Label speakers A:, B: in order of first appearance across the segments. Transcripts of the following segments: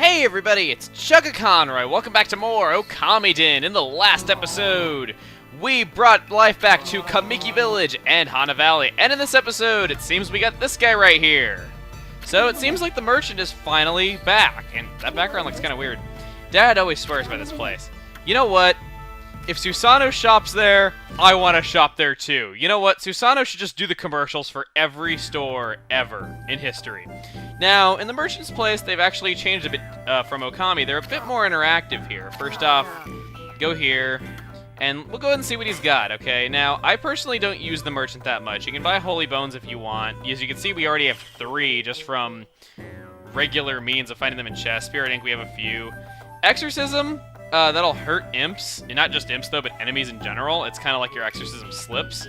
A: Hey everybody, it's Chugga Conroy. Welcome back to more Okamiden. In the last episode, we brought life back to Kamiki Village and Hana Valley. And in this episode, it seems we got this guy right here. So it seems like the merchant is finally back. And that background looks kind of weird. Dad always swears by this place. You know what? If Susano shops there, I want to shop there too. You know what? Susano should just do the commercials for every store ever in history. Now, in the merchant's place, they've actually changed a bit from Okami. They're a bit more interactive here. First off, go here, and we'll go ahead and see what he's got, okay? Now, I personally don't use the merchant that much. You can buy Holy Bones if you want. As you can see, we already have 3 just from regular means of finding them in chests. Spirit Ink, we have a few. Exorcism, that'll hurt imps. And not just imps, though, but enemies in general. It's kind of like your exorcism slips.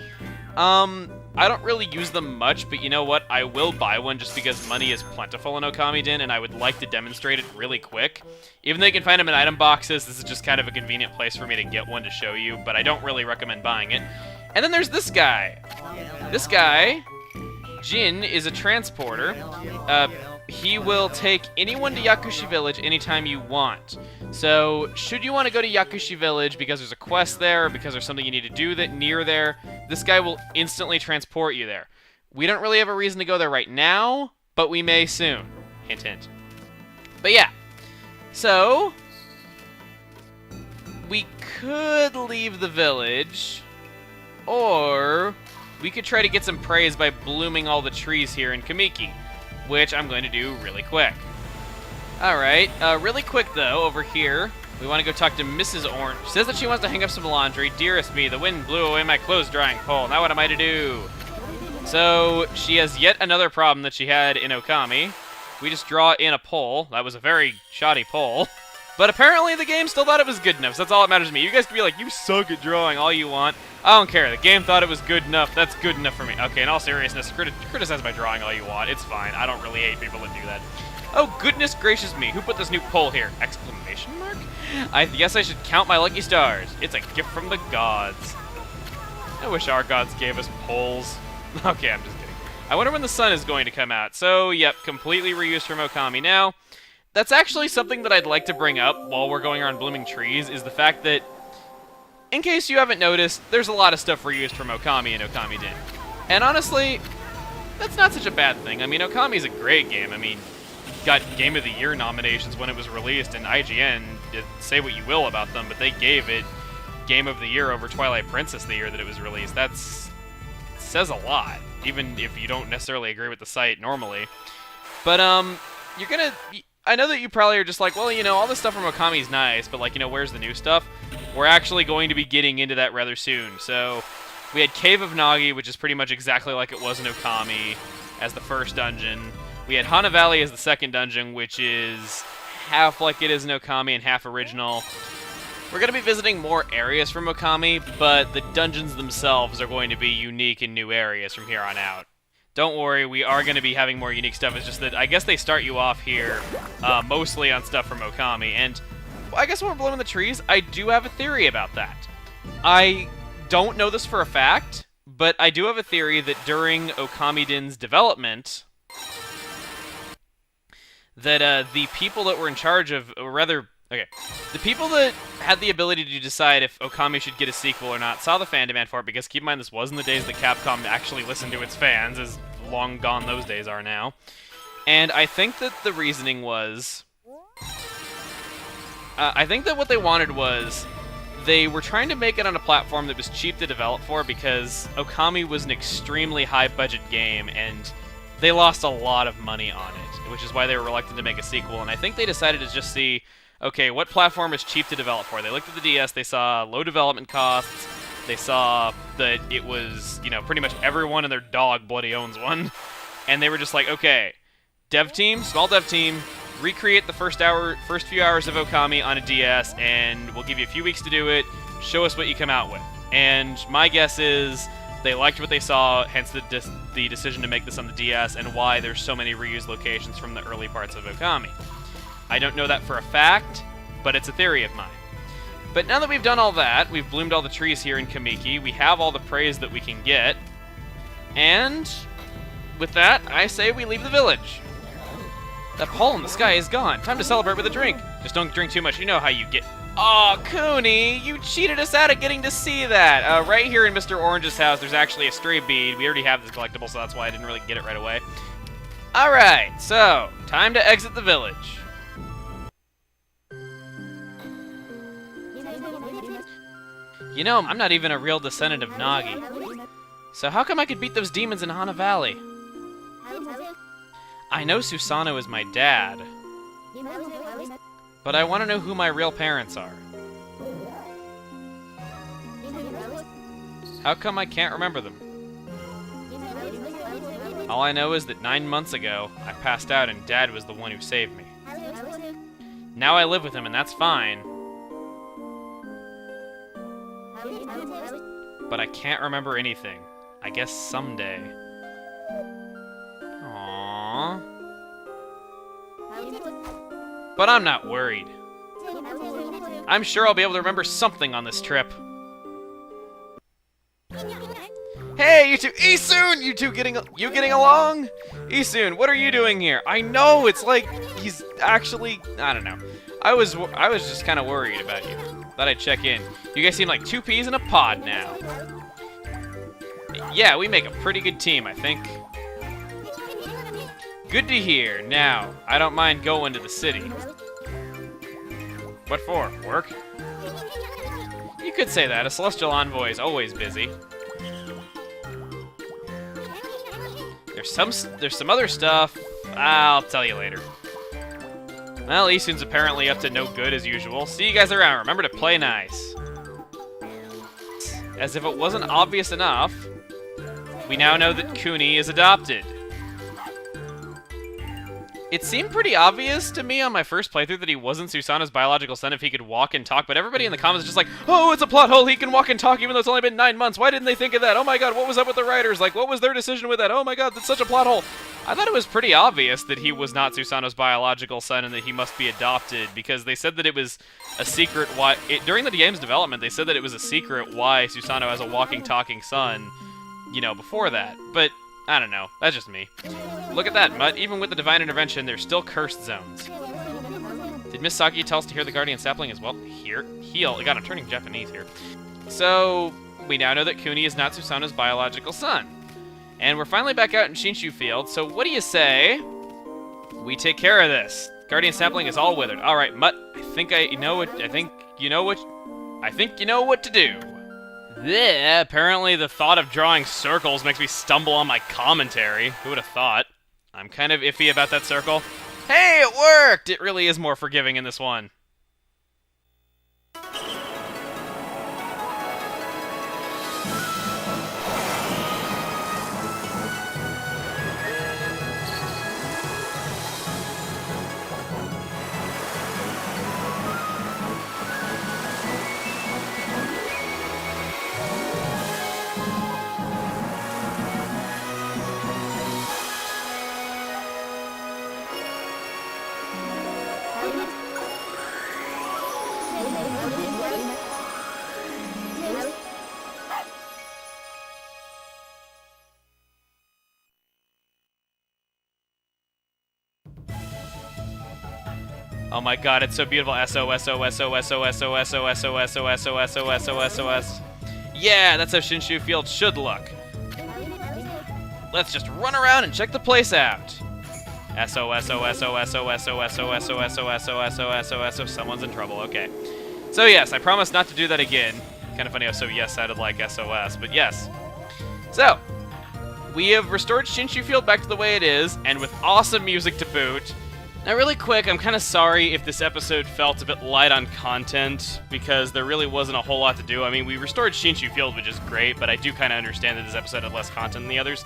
A: I don't really use them much, but you know what? I will buy one just because money is plentiful in Okamiden, and I would like to demonstrate it really quick. Even though you can find them in item boxes, this is just kind of a convenient place for me to get one to show you, but I don't really recommend buying it. And then there's this guy. This guy, Jin, is a transporter. He will take anyone to Yakushi Village anytime you want. So, should you want to go to Yakushi Village because there's a quest there, or because there's something you need to do that near there, this guy will instantly transport you there. We don't really have a reason to go there right now, but we may soon. Hint, hint. But yeah. So, we could leave the village, or we could try to get some praise by blooming all the trees here in Kamiki, which I'm going to do really quick. Alright, really quick though, over here, we want to go talk to Mrs. Orange. She says that she wants to hang up some laundry. Dearest me, the wind blew away my clothes drying pole. Now what am I to do? So, she has yet another problem that she had in Okami. We just draw in a pole. That was a very shoddy pole. But apparently the game still thought it was good enough, so that's all that matters to me. You guys can be like, you suck at drawing all you want. I don't care. The game thought it was good enough. That's good enough for me. Okay, in all seriousness, criticize my drawing all you want. It's fine. I don't really hate people that do that. Oh, goodness gracious me. Who put this new pole here? Exclamation mark? I guess I should count my lucky stars. It's a gift from the gods. I wish our gods gave us poles. Okay, I'm just kidding. I wonder when the sun is going to come out. So, yep, completely reused from Okami. Now, that's actually something that I'd like to bring up while we're going around blooming trees, is the fact that, in case you haven't noticed, there's a lot of stuff reused from Okami and Okamiden. And honestly, that's not such a bad thing. I mean, Okami's a great game. I mean, got Game of the Year nominations when it was released, and IGN, say what you will about them, but they gave it Game of the Year over Twilight Princess the year that it was released. That says a lot, even if you don't necessarily agree with the site normally. But, you're gonna... I know that you probably are just like, well, you know, all this stuff from Okami's nice, but, like, you know, where's the new stuff? We're actually going to be getting into that rather soon. So, we had Cave of Nagi, which is pretty much exactly like it was in Okami as the first dungeon. We had Hana Valley as the second dungeon, which is half like it is in Okami and half original. We're going to be visiting more areas from Okami, but the dungeons themselves are going to be unique in new areas from here on out. Don't worry, we are going to be having more unique stuff. It's just that I guess they start you off here mostly on stuff from Okami. And I guess when we're blowing the trees, I do have a theory about that. I don't know this for a fact, but I do have a theory that during Okamiden's development, that the people that were in charge of, or rather, okay, the people that had the ability to decide if Okami should get a sequel or not saw the fan demand for it, because keep in mind this was in the days that Capcom actually listened to its fans, as long gone those days are now. And I think that the reasoning was... I think that what they wanted was, they were trying to make it on a platform that was cheap to develop for, because Okami was an extremely high-budget game, and they lost a lot of money on it, which is why they were reluctant to make a sequel. And I think they decided to just see, okay, what platform is cheap to develop for? They looked at the DS, they saw low development costs, they saw that it was, you know, pretty much everyone and their dog bloody owns one, and they were just like, okay, dev team, small dev team, recreate the first few hours of Okami on a DS, and we'll give you a few weeks to do it, show us what you come out with. And my guess is they liked what they saw, hence the decision to make this on the DS, and why there's so many reused locations from the early parts of Okami. I don't know that for a fact, but it's a theory of mine. But now that we've done all that, we've bloomed all the trees here in Kamiki, we have all the praise that we can get, and with that, I say we leave the village. That hole in the sky is gone. Time to celebrate with a drink. Just don't drink too much. You know how you get... Oh, Cooney, you cheated us out of getting to see that. Right here in Mr. Orange's house, there's actually a stray bead. We already have this collectible, so that's why I didn't really get it right away. Alright, so, time to exit the village. You know, I'm not even a real descendant of Nagi. So how come I could beat those demons in Hana Valley? I know Susanoo is my dad, but I want to know who my real parents are. How come I can't remember them? All I know is that 9 months ago, I passed out and Dad was the one who saved me. Now I live with him and that's fine. But I can't remember anything. I guess someday. Aww. But I'm not worried. I'm sure I'll be able to remember something on this trip. Hey, you two! Isun! You two getting along? Isun, what are you doing here? I know, it's like he's actually... I don't know. I was just kind of worried about you. Thought I'd check in. You guys seem like 2 peas in a pod now. Yeah, we make a pretty good team, I think. Good to hear. Now, I don't mind going to the city. What for? Work? You could say that. A celestial envoy is always busy. There's some other stuff. I'll tell you later. Well, Isun's apparently up to no good as usual. See you guys around. Remember to play nice. As if it wasn't obvious enough, we now know that Kuni is adopted. It seemed pretty obvious to me on my first playthrough that he wasn't Susanoo's biological son if he could walk and talk, but everybody in the comments is just like, oh, it's a plot hole, he can walk and talk even though it's only been 9 months. Why didn't they think of that? Oh my god, what was up with the writers? Like, what was their decision with that? Oh my god, that's such a plot hole. I thought it was pretty obvious that he was not Susanoo's biological son and that he must be adopted, because they said that it was a secret why... during the game's development, they said that it was a secret why Susanoo has a walking, talking son, you know, before that. But... I don't know. That's just me. Look at that, Mutt. Even with the divine intervention, there's still cursed zones. Did Miss Saki tell us to hear the guardian sapling as well? Heal. God, I'm turning Japanese here. So, we now know that Kuni is not Susanoo's biological son. And we're finally back out in Shinshu Field, so what do you say we take care of this? Guardian sapling is all withered. Alright, Mutt, I think you know what to do. Bleh, apparently the thought of drawing circles makes me stumble on my commentary. Who would have thought? I'm kind of iffy about that circle. Hey, it worked! It really is more forgiving in this one. Oh my god, it's so beautiful. SOS. Yeah, that's how Shinshu Field should look. Let's just run around and check the place out. Someone's in trouble. Okay. So yes, I promise not to do that again. Kind of funny how so yes sounded like SOS, but yes. So, we have restored Shinshu Field back to the way it is, and with awesome music to boot. Now really quick, I'm kind of sorry if this episode felt a bit light on content, because there really wasn't a whole lot to do. I mean, we restored Shinshu Field, which is great, but I do kind of understand that this episode had less content than the others.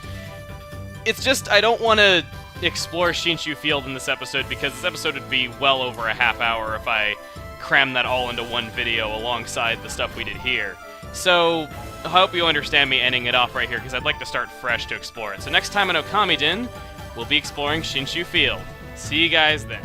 A: It's just, I don't want to explore Shinshu Field in this episode, because this episode would be well over a half hour if I crammed that all into one video alongside the stuff we did here. So, I hope you understand me ending it off right here, because I'd like to start fresh to explore it. So next time on Okamiden, we'll be exploring Shinshu Field. See you guys then.